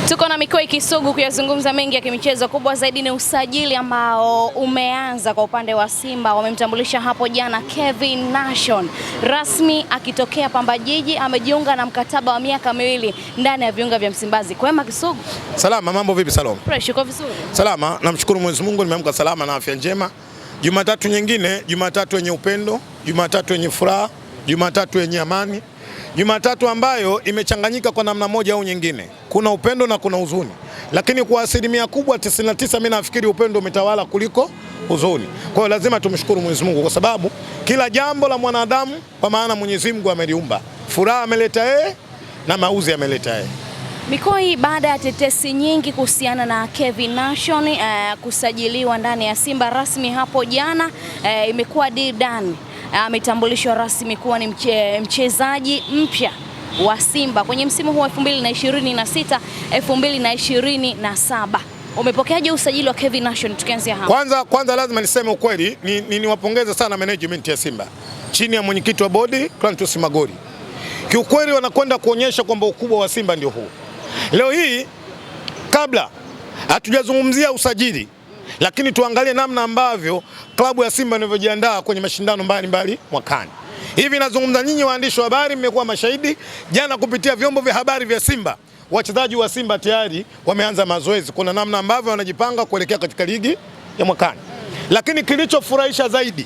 Tuko na Mikoi Kisugu kuyazungumza mengi ya kimichezo. Kubwa zaidi ni usajili ambao umeanza kwa upande wa Simba. Wamemtambulisha hapo jana Kevin Nation rasmi akitokea Pamba Jiji, amejiunga na mkataba wa miaka 2 ndani ya viunga vya Msimbazi. Kwema Kisugu? Salama, mambo vipi Salome? Fresh, uko vizuri? Salama, namshukuru Mwenyezi Mungu nimeamka salama na afya njema. Jumatatu nyingine, Jumatatu yenye upendo, Jumatatu yenye furaha, Jumatatu yenye amani. Jumatatu ambayo imechanganyika kwa namna moja au nyingine. Kuna upendo na kuna huzuni. Lakini kwa asilimia kubwa 99 mimi nafikiri upendo umetawala kuliko huzuni. Kwa hiyo lazima tumshukuru Mwenyezi Mungu kwa sababu kila jambo la mwanadamu kwa maana Mwenyezi Mungu ameliumba. Furaha ameleta yeye na mauzi ameleta yeye. Mikoi, baada ya tetesi nyingi kuhusiana na Kevin Nation kusajiliwa ndani ya Simba rasmi hapo jana, imekuwa done. Ametambulishwa rasmi kuwa ni mchezaji mpya wa Simba kwenye msimu huu 2026 2027. Umepokeaje usajili wa Kevin Nation? Tukianzia hapo. Kwanza lazima niseme ukweli, niwapongeze sana management ya Simba chini ya mwenyekiti wa bodi Clatous Magori. Kiukweli wanakwenda kuonyesha kwamba ukubwa wa Simba ndio huu. Leo hii kabla hatujazungumzia usajili, lakini tuangalie namna ambavyo klabu ya Simba inavyojiandaa kwenye mashindano mbalimbali mwakani. Hivi nazungumza nyinyi waandishi wa habari, mmekuwa mashahidi jana kupitia vyombo vya habari vya Simba. Wachezaji wa Simba tayari wameanza mazoezi. Kuna namna ambavyo wanajipanga kuelekea katika ligi ya mwakani. Lakini kilichofurahisha zaidi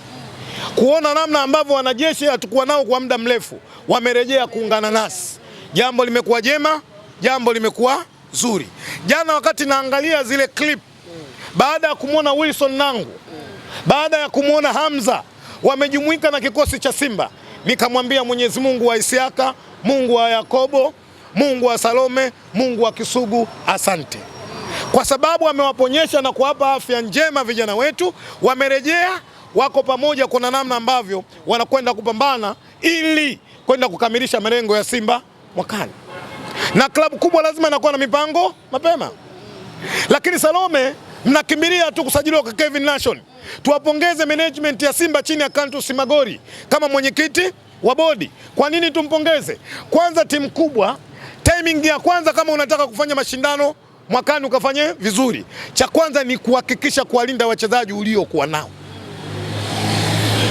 kuona namna ambavyo wanajeshi hatakuwa nao kwa muda mrefu wamerejea kuungana nasi. Jambo limekuwa jema, jambo limekuwa zuri. Jana wakati naangalia zile clip, baada ya kumwona Wilson Nangu, baada ya kumwona Hamza wamejumuika na kikosi cha Simba, nikamwambia Mwenyezi Mungu wa Isiaka, Mungu wa Yakobo, Mungu wa Salome, Mungu wa Kisugu, asante. Kwa sababu amewaponyesha na kuwapa afya njema vijana wetu, wamerejea, wako pamoja, kuna namna ambavyo wanakwenda kupambana ili kwenda kukamilisha malengo ya Simba mwakani. Na klabu kubwa lazima inakuwa na mipango mapema. Lakini Salome, mnakimbilia tu kusajiliwa kwa Kevin Nation. Tuwapongeze management ya Simba chini ya Clatous Magori kama mwenyekiti wa bodi. Kwa nini tumpongeze? Kwanza timu kubwa, timing ya kwanza kama unataka kufanya mashindano mwakani ukafanye vizuri, cha kwanza ni kuhakikisha kuwalinda wachezaji uliokuwa nao.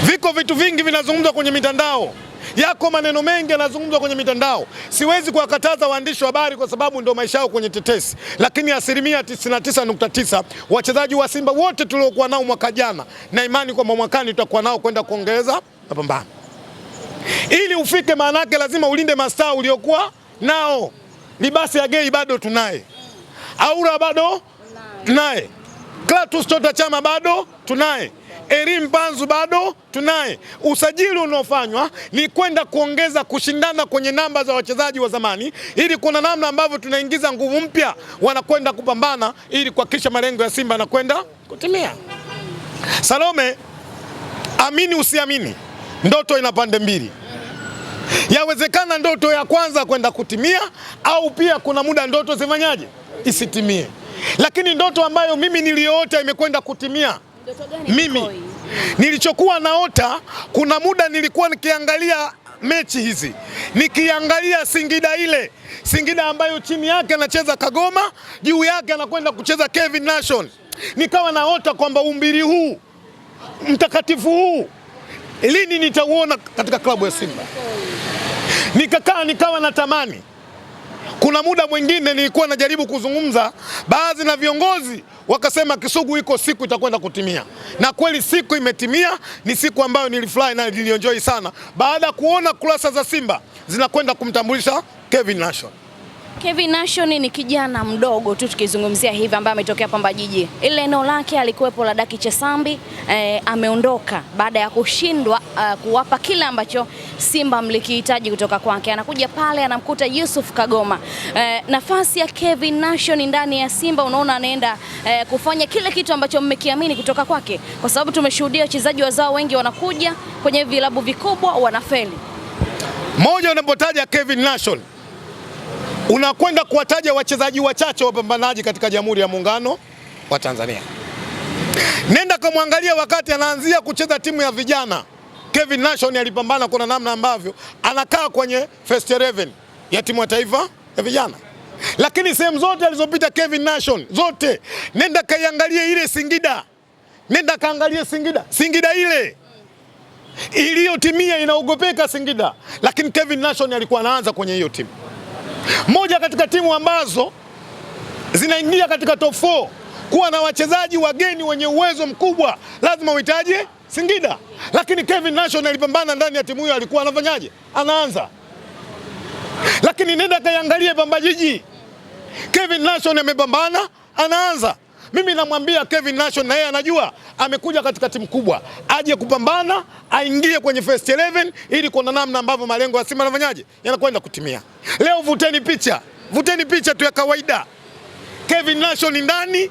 Viko vitu vingi vinazungumzwa kwenye mitandao. Yako maneno mengi yanazungumzwa kwenye mitandao. Siwezi kuwakataza waandishi wa habari kwa sababu ndio maisha yao kwenye tetesi. Lakini asilimia 99.9 wachezaji wa Simba wote tuliokuwa nao mwaka jana, na imani kwamba mwakani tutakuwa nao kwenda kuongeza mapambano. Ili ufike maanake lazima ulinde mastaa uliokuwa nao. Libasi ya Gei bado tunaye. Aura bado tunaye. Clatous Chota Chama bado tunaye. Erim Panzu bado tunaye. Usajili unaofanywa ni kwenda kuongeza kushindana kwenye namba za wachezaji wa zamani, ili kuna namna ambavyo tunaingiza nguvu mpya, wanakwenda kupambana ili kuhakikisha malengo ya Simba yanakwenda kutimia. Salome, amini usiamini, ndoto ina pande mbili. Yawezekana ndoto ya kwanza kwenda kutimia, au pia kuna muda ndoto zifanyaje isitimie. Lakini ndoto ambayo mimi niliyoota imekwenda kutimia. Mimi nilichokuwa naota, kuna muda nilikuwa nikiangalia mechi hizi, nikiangalia Singida ambayo chini yake anacheza Kagoma, juu yake anakwenda kucheza Kevin Nation. Nikawa naota kwamba umbiri huu mtakatifu huu lini nitauona katika klabu ya Simba. Nikawa natamani. Kuna muda mwingine nilikuwa najaribu kuzungumza, baadhi na viongozi wakasema Kisugu iko siku itakwenda kutimia. Na kweli siku imetimia, ni siku ambayo nilifurahi na nilienjoy sana baada kuona kurasa za Simba zinakwenda kumtambulisha Kevin Nation. Kevin Nation ni kijana mdogo tu tukizungumzia hivi ambaye ametokea Pamba Jiji. Ile eneo lake alikuwepo la Daki Chesambi, ameondoka baada ya kushindwa kuwapa kile ambacho Simba mlikihitaji kutoka kwake. Anakuja pale anamkuta Yusuf Kagoma. Nafasi ya Kevin Nation ndani ya Simba, unaona anaenda kufanya kile kitu ambacho mmekiamini kutoka kwake, kwa sababu tumeshuhudia wachezaji wazao wengi wanakuja kwenye vilabu vikubwa wanafeli. Moja, unapotaja Kevin Nation unakwenda kuwataja wachezaji wachache wapambanaji katika Jamhuri ya Muungano wa Tanzania. Nenda kumwangalia wakati anaanzia kucheza timu ya vijana. Kevin Nation alipambana kuna namna ambavyo anakaa kwenye first 11 ya timu ya taifa ya vijana. Lakini sehemu zote alizopita Kevin Nation zote, nenda kaiangalie ile Singida, nenda kaangalie Singida. Singida ile iliyotimia inaogopeka Singida, lakini Kevin Nation alikuwa anaanza kwenye hiyo timu. Moja katika timu ambazo zinaingia katika top 4 kuwa na wachezaji wageni wenye uwezo mkubwa, lazima uhitaje Singida. Lakini Kevin Nation alipambana ndani ya timu hiyo, alikuwa anafanyaje? Anaanza. Lakini nenda kaiangalie Pamba Jiji, Kevin Nation amepambana, anaanza. Mimi namwambia Kevin Nation, na yeye anajua amekuja katika timu kubwa, aje kupambana, aingie kwenye first 11 ili kuna namna ambavyo malengo ya Simba yanafanyaje, yanakwenda kutimia. Leo vuteni picha tu ya kawaida, Kevin Nation ndani,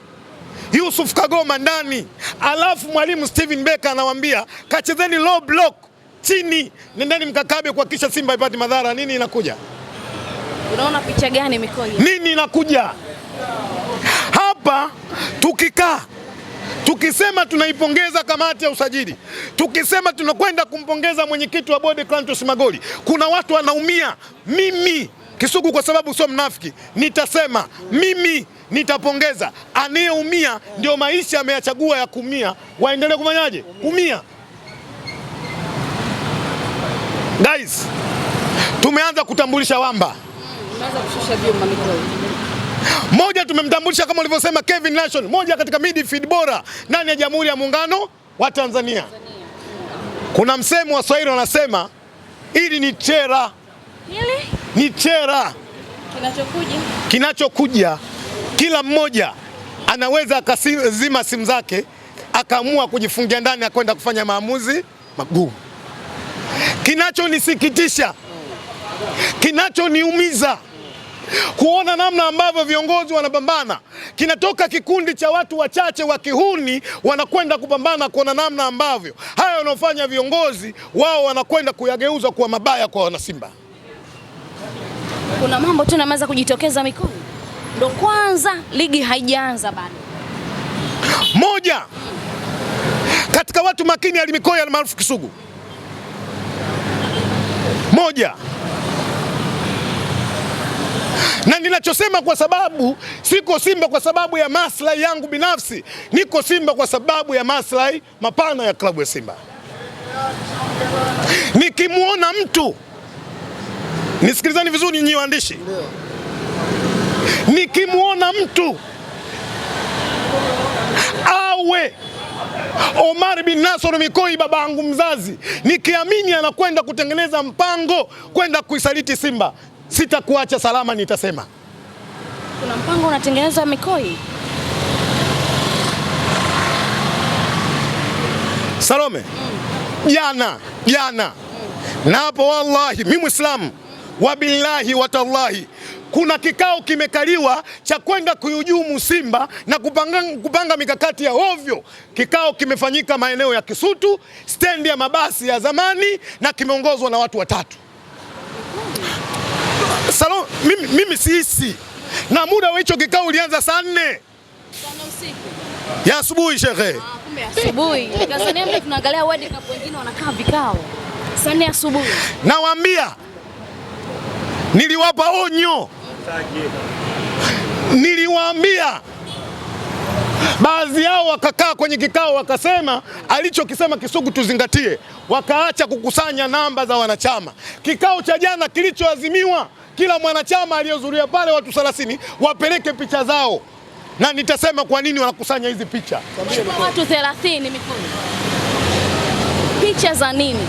Yusuf Kagoma ndani, alafu mwalimu Steven Becker anawaambia kachezeni low block chini, nendeni mkakabe kuhakikisha Simba ipati madhara. Nini inakuja? Unaona picha gani Mikoyi? Nini inakuja? Hapa tukikaa tukisema tunaipongeza kamati ya usajili, tukisema tunakwenda kumpongeza mwenyekiti wa bodi Clatous Magoli, kuna watu wanaumia. Mimi Kisugu, kwa sababu sio mnafiki, nitasema mimi nitapongeza. Anayeumia ndio maisha ameyachagua ya kumia, waendelee kufanyaje? Kumia. Guys, tumeanza kutambulisha wamba. Tumeanza kushusha vyuma Mikoyi. Moja, tumemtambulisha kama ulivyosema Kevin Nation, moja katika midfield bora ndani ya Jamhuri ya Muungano wa Tanzania. Kuna msemo wa Swahili wanasema ili ni chera. Hili ni chera. Kinachokuja kila mmoja anaweza akazima simu zake akaamua kujifungia ndani akwenda kufanya maamuzi magumu. Kinachonisikitisha, kinachoniumiza kuona namna ambavyo viongozi wanapambana. Kinatoka kikundi cha watu wachache wa kihuni wanakwenda kupambana, kuona namna ambavyo haya wanaofanya viongozi wao wanakwenda kuyageuza kuwa mabaya kwa wanasimba. Kuna mambo tu yanaanza kujitokeza Mikoyi. Ndo kwanza ligi haijaanza bado. Moja katika watu makini Ali Mikoyi almaarufu Kisugu. Moja. Na ninachosema, kwa sababu siko Simba kwa sababu ya maslahi yangu binafsi, niko Simba kwa sababu ya maslahi mapana ya klabu ya Simba. Nikimuona mtu, nisikilizani vizuri nyinyi waandishi, nikimuona mtu awe Omar bin Nasor Mikoyi baba yangu mzazi, nikiamini anakwenda kutengeneza mpango kwenda kuisaliti Simba, sitakuacha salama, nitasema. Kuna mpango unatengenezwa Mikoyi? Salome, jana na hapo, wallahi mimi Muislamu, wabillahi watallahi, kuna kikao kimekaliwa cha kwenda kuhujumu Simba na kupanga mikakati ya ovyo. Kikao kimefanyika maeneo ya Kisutu, stendi ya mabasi ya zamani, na kimeongozwa na watu watatu. Salome, mimi sihisi, na muda wa hicho kikao ulianza saa 4 ya asubuhi shekhe. Kumbe asubuhi. Tanzania mimi tunaangalia World Cup, wengine wanakaa vikao saa 4 asubuhi. Nawaambia, niliwapa onyo, niliwaambia. Baadhi yao wakakaa kwenye kikao wakasema alichokisema Kisugu tuzingatie, wakaacha kukusanya namba za wanachama. Kikao cha jana kilichoazimiwa, kila mwanachama aliyohudhuria pale, watu 30, wapeleke picha zao, na nitasema kwa nini wanakusanya hizi picha. Watu 30 Mikoyi, picha za nini?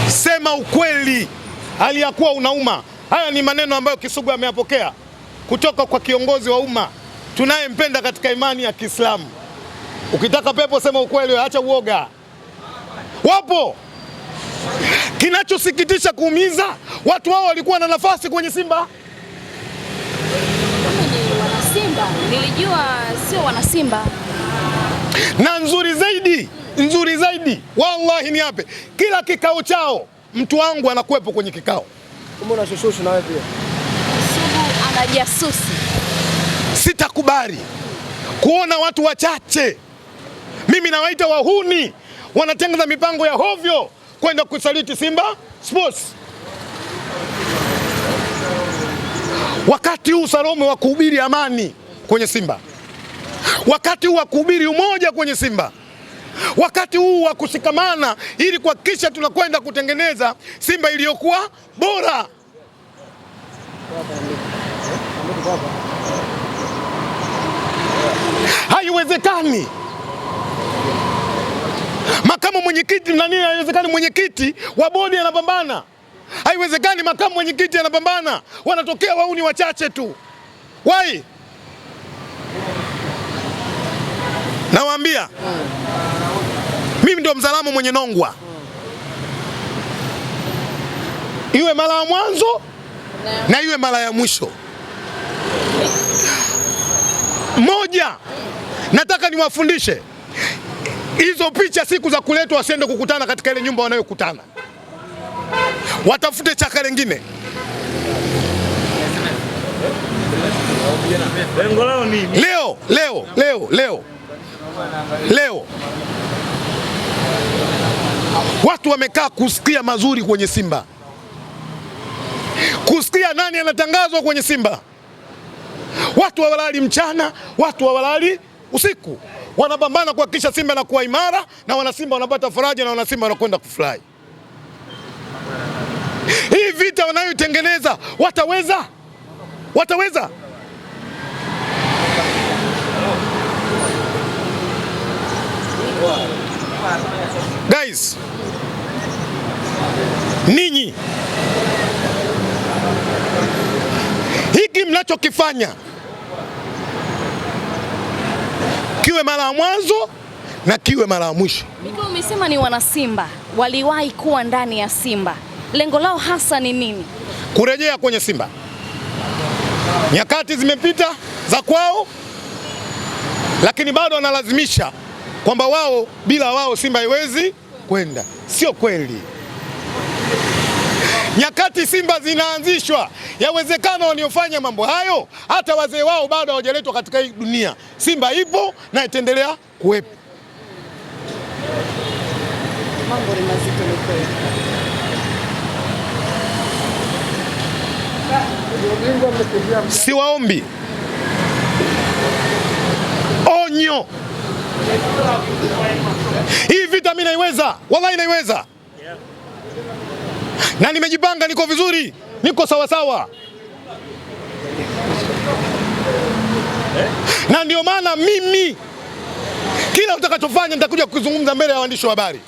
Sema ukweli, hali ya kuwa unauma. Haya ni maneno ambayo Kisugu ameyapokea kutoka kwa kiongozi wa umma tunayempenda katika imani ya Kiislamu. Ukitaka pepo sema ukweli, acha uoga. Wapo. Kinachosikitisha kuumiza, watu hao walikuwa na nafasi kwenye Simba. Ni wana Simba, nilijua sio wana Simba. Na nzuri zaidi, wallahi ni hape, kila kikao chao mtu wangu anakuwepo kwenye kikao. Mbona shoshoshi na wewe pia? Kisugu anajasusi. Sitakubali kuona watu wachache, mimi nawaita wahuni, wanatengeneza mipango ya hovyo kwenda kusaliti Simba Sports. Wakati huu Salome wa kuhubiri amani kwenye Simba, wakati huu wa kuhubiri umoja kwenye Simba, wakati huu wa kushikamana ili kuhakikisha tunakwenda kutengeneza Simba iliyokuwa bora. Haiwezekani makamu mwenyekiti nani, haiwezekani mwenyekiti wa bodi anapambana, haiwezekani makamu mwenyekiti anapambana, wanatokea wauni wachache tu. Why? Nawaambia mimi ndio Mzalamo mwenye nongwa, iwe mara ya mwanzo na iwe mara ya mwisho. Moja, nataka niwafundishe hizo picha siku za kuletwa wasiende kukutana katika ile nyumba wanayokutana, watafute chaka lingine. Leo watu wamekaa kusikia mazuri kwenye Simba, kusikia nani anatangazwa kwenye Simba. Watu hawalali mchana, watu hawalali usiku, wanapambana kuhakikisha Simba na kuwa imara, na wana Simba wanapata faraja, na wana Simba wanakwenda kufurahi. Hii vita wanayotengeneza wataweza? Guys, ninyi hiki mnachokifanya kiwe mara ya mwanzo na kiwe mara ya mwisho. Mimi umesema ni wana Simba waliwahi kuwa ndani ya Simba, lengo lao hasa ni nini? Kurejea kwenye Simba. Nyakati zimepita za kwao, lakini bado wanalazimisha kwamba wao, bila wao Simba haiwezi kwenda. Sio kweli. Nyakati Simba zinaanzishwa, yawezekana waliofanya mambo hayo hata wazee wao bado hawajaletwa katika hii dunia. Simba ipo na itaendelea kuwepo. Mambo ni mazito ni kweli. Siwaombi onyo, hii vita mimi naiweza, wallahi naiweza, na nimejipanga, niko vizuri, niko sawasawa, na ndio maana mimi kila utakachofanya nitakuja kuzungumza mbele ya waandishi wa habari.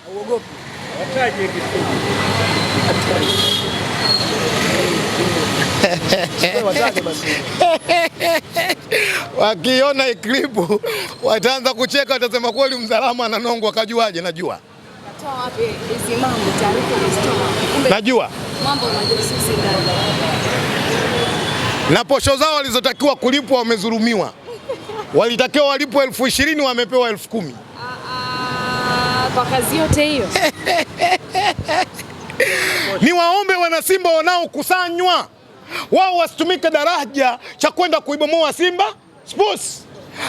Wakiona iklipu wataanza kucheka, watasema kweli Mzalamo ananongwa. Kajuaje? Najua. Natoa wapi hizi mambo, taarifa najua. Mambo majasusi ndani. Na posho zao walizotakiwa kulipwa wamezulumiwa. Walitakiwa walipwe 20,000 wamepewa 10,000. Kwa kazi yote hiyo. Ni waombe wana Simba wanaokusanywa, wao wasitumike daraja cha kwenda kuibomoa Simba Sports.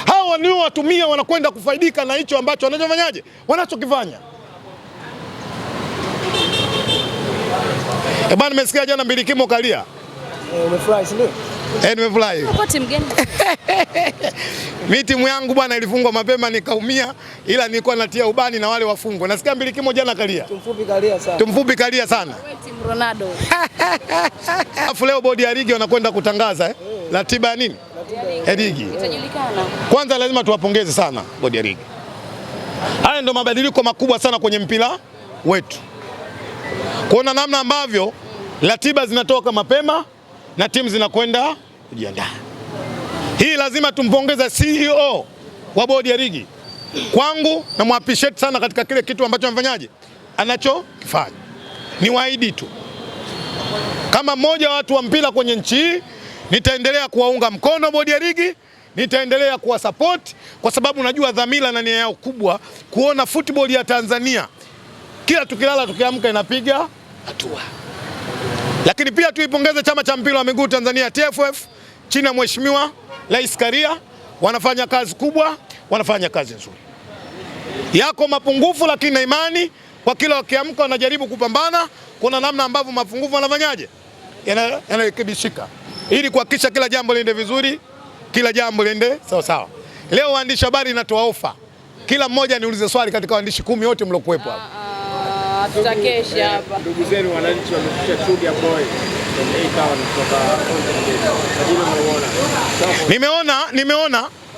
Hao wanao watumia wanakwenda kufaidika na hicho ambacho wanachofanyaje, wanachokifanya. Bwana, nimesikia jana Mbilikimo kalia. Umefurahi si ndio? Nimefurahi. Uko timu gani? Mimi timu yangu bwana ilifungwa mapema nikaumia, ila nilikuwa natia ubani na wale wafungwa. Nasikia Mbilikimo jana kalia. Tumfupi kalia sana. Wewe timu Ronaldo. Afu leo bodi ya ligi wanakwenda kutangaza ratiba ya nini? Ya ligi. Itajulikana. Kwanza lazima tuwapongeze sana bodi ya ligi. Haya ndio mabadiliko makubwa sana kwenye mpira wetu. Kuona namna ambavyo ratiba zinatoka mapema na timu zinakwenda kujiandaa. Hii lazima tumpongeze CEO wa bodi ya ligi. Kwangu na muappreciate sana katika kile kitu ambacho amfanyaje, anachokifanya. Ni waahidi tu, kama mmoja wa watu wa mpira kwenye nchi hii, nitaendelea kuwaunga mkono bodi ya ligi, nitaendelea kuwa support, kwa sababu najua dhamira na nia yao kubwa kuona football ya Tanzania kila tukilala tukiamka inapiga hatua. Lakini pia tuipongeze chama cha mpira wa miguu Tanzania TFF chini ya Mheshimiwa Rais Karia, wanafanya kazi kubwa, wanafanya kazi nzuri. Yako mapungufu, lakini na imani kwa kila wakiamka wanajaribu kupambana, kuna namna ambavyo mapungufu wanafanyaje yanarekebishika. ili kuhakikisha kila jambo liende vizuri, kila jambo liende sawa sawa. Leo waandishi habari natoa ofa, kila mmoja niulize swali katika waandishi 10 wote mliokuwepo hapa. Tutakesha hapa. Ndugu zenu wananchi wamefikia Chuga Boy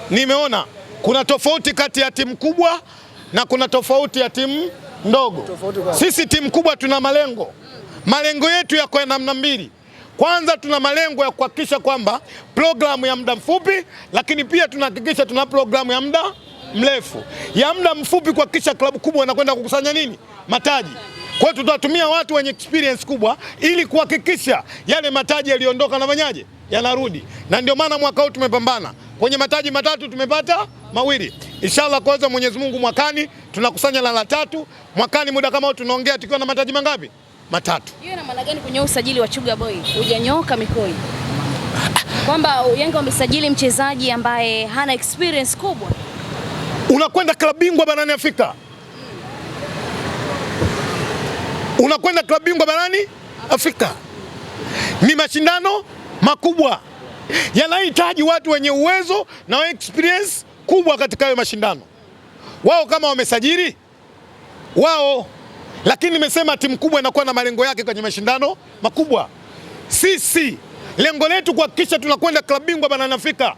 Nimeona kuna tofauti kati ya timu kubwa na kuna tofauti ya timu ndogo. Sisi timu kubwa tuna malengo yetu yako ya namna mbili. Kwanza tuna malengo ya kuhakikisha kwamba programu ya muda mfupi, lakini pia tunahakikisha tuna programu ya muda mrefu. Ya muda mfupi kuhakikisha klabu kubwa inakwenda kukusanya nini? Mataji. Kwa hiyo tutatumia watu wenye experience kubwa ili kuhakikisha yale mataji yaliondoka na fanyaje yanarudi. Na ndio maana mwaka huu tumepambana. Kwenye mataji matatu tumepata mawili. Inshallah kwa uwezo wa Mwenyezi Mungu mwakani tunakusanya la 3. Mwakani muda kama huu tunaongea tukiwa na mataji mangapi? 3. Hiyo ina maana gani kwenye usajili wa Chuga Boy? Hujanyoka mikoi. Kwamba Yanga wamesajili mchezaji ambaye hana experience kubwa. Unakwenda klabu bingwa barani Afrika. Unakwenda klabu bingwa barani Afrika. Ni mashindano makubwa. Yanahitaji watu wenye uwezo na experience kubwa katika hayo mashindano. Wao kama wamesajili wao, lakini nimesema timu kubwa inakuwa na malengo yake kwenye mashindano makubwa. Sisi lengo letu kuhakikisha tunakwenda klabu bingwa barani Afrika,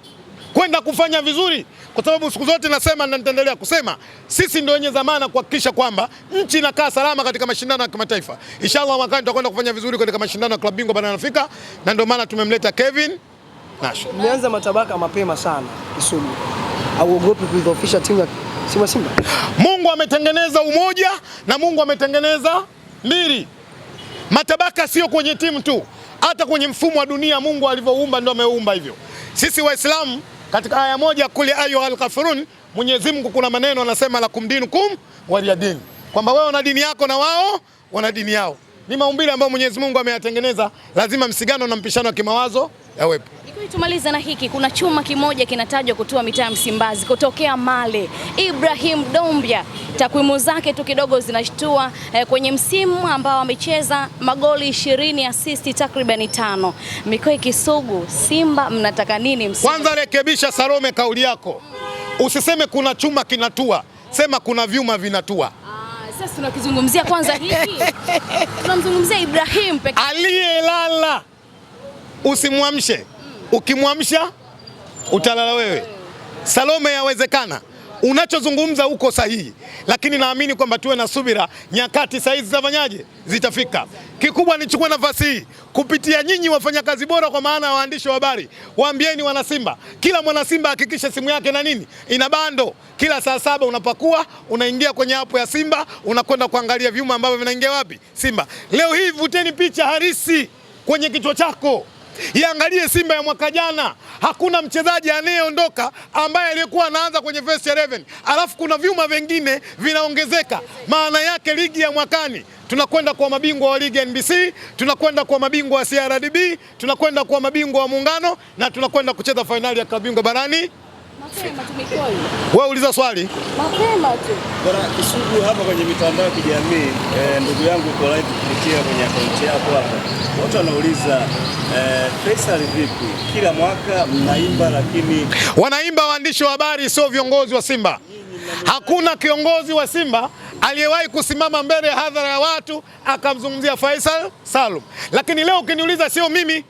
kwenda kufanya vizuri, kwa sababu siku zote nasema na nitaendelea kusema sisi ndio wenye dhamana kuhakikisha kwamba nchi inakaa salama katika mashindano ya kimataifa. Inshallah mwakani tutakwenda kufanya vizuri katika mashindano ya klabu bingwa barani Afrika, na ndio maana tumemleta Kevin Nash. Mmeanza matabaka mapema sana Kisugu. Hauogopi kuidhoofisha timu ya Simba? Mungu ametengeneza umoja na Mungu ametengeneza mbili. Matabaka sio kwenye timu tu, hata kwenye mfumo wa dunia Mungu alivyoumba ndio ameumba hivyo. Sisi Waislamu katika aya moja kule ayyuhal kafirun, Mwenyezi Mungu kuna maneno anasema lakum dinukum waliyadin, kwamba wewe una dini yako na wao wana dini yao. Ni maumbile ambayo Mwenyezi Mungu ameyatengeneza, lazima msigano na mpishano wa kimawazo yawepo. Tumaliza na hiki, kuna chuma kimoja kinatajwa kutua mitaa ya Msimbazi kutokea Male. Ibrahim Dombia, takwimu zake tu kidogo zinashtua kwenye msimu ambao amecheza magoli 20, assist takriban 5. Mikoi Kisugu, Simba mnataka nini msimu? Kwanza rekebisha Salome kauli yako. Usiseme kuna chuma kinatua, sema kuna vyuma vinatua. Sasa tunakizungumzia kwanza hiki. Tunamzungumzia Ibrahim pekee. Aliyelala usimwamshe. Ukimwamsha utalala wewe. Salome, yawezekana unachozungumza uko sahihi, lakini naamini kwamba tuwe na subira, nyakati sahihi zitafanyaje, zitafika. Kikubwa nichukue nafasi hii kupitia nyinyi wafanyakazi bora, kwa maana ya waandishi wa habari, waambieni wana Simba, kila mwana Simba hakikisha simu yake na nini ina bando. Kila saa 7 unapakua, unaingia kwenye app ya Simba, unakwenda kuangalia vyuma ambavyo vinaingia wapi Simba. Leo hii vuteni picha halisi kwenye kichwa chako. Iangalie Simba ya mwaka jana, hakuna mchezaji anayeondoka ambaye aliyekuwa anaanza kwenye first 11, alafu kuna vyuma vingine vinaongezeka. Maana yake ligi ya mwakani tunakwenda kwa mabingwa wa ligi NBC, tunakwenda kwa mabingwa wa CRDB, tunakwenda kwa mabingwa wa Muungano, na tunakwenda kucheza fainali ya klabu bingwa barani. Mapema tumikoi. Wewe uliza swali. Mapema tu. Bwana Kisugu, hapa kwenye mitandao ya kijamii ndugu yangu uko live kupitia kwenye akaunti yako hapa. Watu wanauliza Faisal vipi? Kila mwaka mnaimba, lakini wanaimba waandishi wa habari, sio viongozi wa Simba. Hakuna kiongozi wa Simba aliyewahi kusimama mbele ya hadhara ya watu akamzungumzia Faisal Salum. Lakini leo ukiniuliza, sio mimi,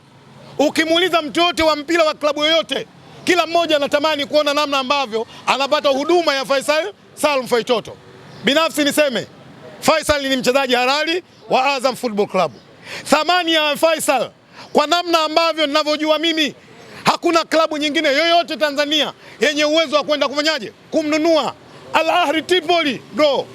ukimuuliza mtu yote wa mpira wa klabu yoyote, kila mmoja anatamani kuona namna ambavyo anapata huduma ya Faisal Salum Faitoto. Binafsi niseme Faisal ni mchezaji halali wa Azam Football Club. Thamani ya Faisal kwa namna ambavyo ninavyojua mimi, hakuna klabu nyingine yoyote Tanzania yenye uwezo wa kwenda kufanyaje kumnunua. Al Ahly Tripoli bro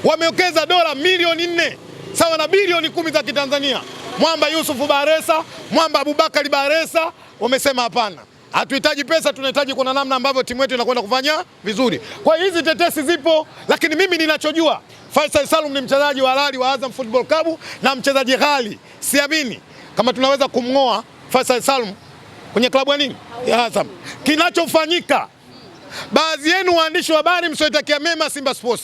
wamewekeza dola milioni 4 sawa na bilioni 10 za Kitanzania. Mwamba Yusufu Baresa, Mwamba Abubakari Baresa wamesema hapana, hatuhitaji pesa, tunahitaji kuna namna ambavyo timu yetu inakwenda kufanya vizuri. Kwa hizi tetesi zipo, lakini mimi ninachojua Faisal Salum ni mchezaji wa halali wa Azam Football Club na mchezaji ghali. Siamini kama tunaweza kumngoa Faisal Salum kwenye klabu ya nini ya Azam. Kinachofanyika, baadhi yenu waandishi wa habari msioitakia mema Simba Sports,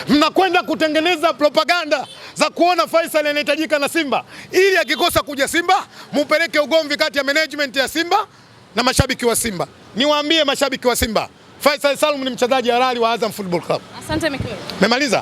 mnakwenda kutengeneza propaganda za kuona Faisal anahitajika na Simba, ili akikosa kuja Simba mupeleke ugomvi kati ya management ya Simba na mashabiki wa Simba. Niwaambie mashabiki wa Simba, Faisal Salum ni mchezaji halali wa Azam Football Club. Asante Mikel. Memaliza.